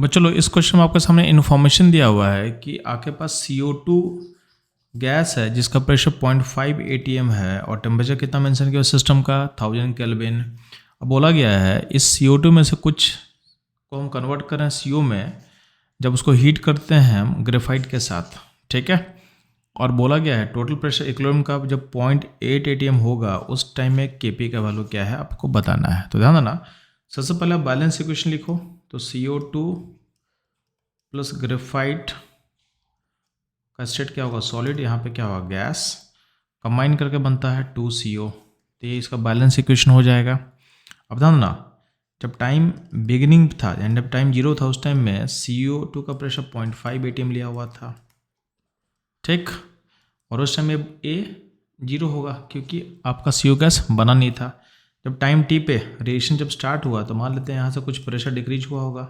चलो इस क्वेश्चन में आपके सामने इन्फॉर्मेशन दिया हुआ है कि आपके पास CO2 गैस है जिसका प्रेशर 0.5 atm है और टेम्परेचर कितना मेंशन किया सिस्टम का 1000 केल्विन। अब बोला गया है इस CO2 में से कुछ को हम कन्वर्ट करें CO में जब उसको हीट करते हैं हम ग्रेफाइट के साथ, ठीक है। और बोला गया है टोटल प्रेशर इक्विलिब्रियम का जब 0.8 atm होगा उस टाइम में Kp का वैल्यू क्या है आपको बताना है। तो ध्यान देना, सबसे पहले बैलेंस इक्वेशन लिखो। तो CO2 प्लस ग्रेफाइट का स्टेट क्या होगा सॉलिड, यहाँ पे क्या होगा गैस, कंबाइन करके बनता है 2CO। तो ये इसका बैलेंस इक्वेशन हो जाएगा। अब ध्यान देना, जब टाइम बिगिनिंग था एंड जब टाइम 0 था उस टाइम में CO2 का प्रेशर 0.5 atm लिया हुआ था, ठीक। और उस टाइम में A 0 होगा क्योंकि आपका CO गैस बना नहीं था। जब टाइम T पे रिएक्शन जब स्टार्ट हुआ तो मान लेते हैं यहाँ से कुछ प्रेशर डिक्रीज हुआ होगा,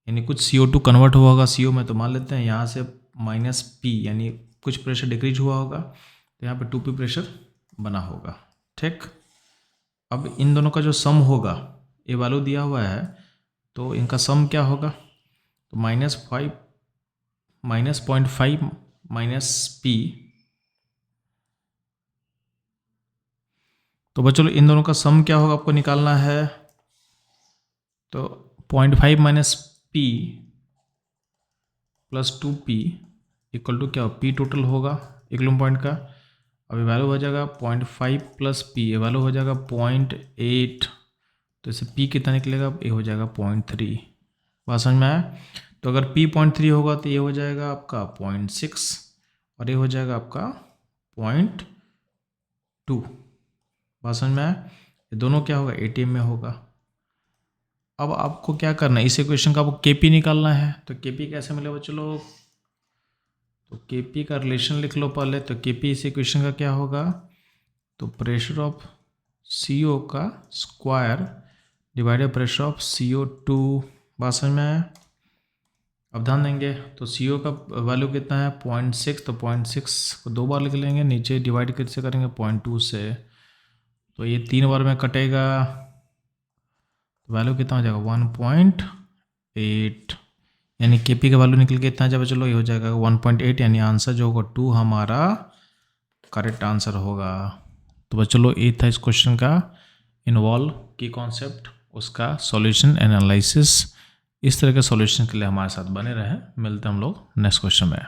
यानी कुछ CO2 कन्वर्ट हुआ होगा CO में। तो मान लेते हैं यहाँ से -P यानी कुछ प्रेशर डिक्रीज हुआ होगा, तो यहाँ पे 2P प्रेशर बना होगा, ठीक। अब इन दोनों का जो सम होगा, ये वैल्यू दिया हुआ है तो इनका सम क्या होगा, तो -0.5 -P। तो बच्चों इन दोनों का सम क्या होगा आपको निकालना है। तो 0.5 - P plus 2P equal to क्या हो, P टोटल होगा इक्विलिब्रियम पॉइंट का। अभी वैल्यू हो जाएगा 0.5 प्लस P, ये वैल्यू हो जाएगा 0.8। तो इसे P कितना निकलेगा, ये हो जाएगा 0.3। बात समझ में आया। तो अगर P 0.3 होगा तो ये हो जाएगा आपका 0.6 और ये हो जाएगा आपका 0.2। बात समझ में आया। ये दोनों क्या होगा ATM में होगा। अब आपको क्या करना है, इस इक्वेशन का आपको Kp निकालना है। तो Kp कैसे मिलेगा चलो, तो Kp का रिलेशन लिख लो पहले। तो Kp इस इक्वेशन का क्या होगा, तो प्रेशर ऑफ CO का square divided pressure of CO2। बात समझ में आया। अब ध्यान देंगे तो CO का वैल्यू कितना है 0.6, तो 0.6 को 2 बार लिख लेंगे, नीचे डिवाइड कैसे करेंगे 0.2 से। तो ये 3 बार में कटेगा, वैल्यू कितना हो जाएगा 1.8, यानी Kp का वैल्यू निकल के इतना जब चलो ये हो जाएगा 1.8, यानी आंसर जो होगा 2 हमारा करेक्ट आंसर होगा। तो बस चलो ये था इस क्वेश्चन का इन्वॉल्व की कॉन्सेप्ट, उसका सॉल्यूशन एनालिसिस। इस तरह के सॉल्यूशन के लिए हमारे साथ बने रहें। मिलते हैं हम लोग नेक्स्ट क्वेश्चन में।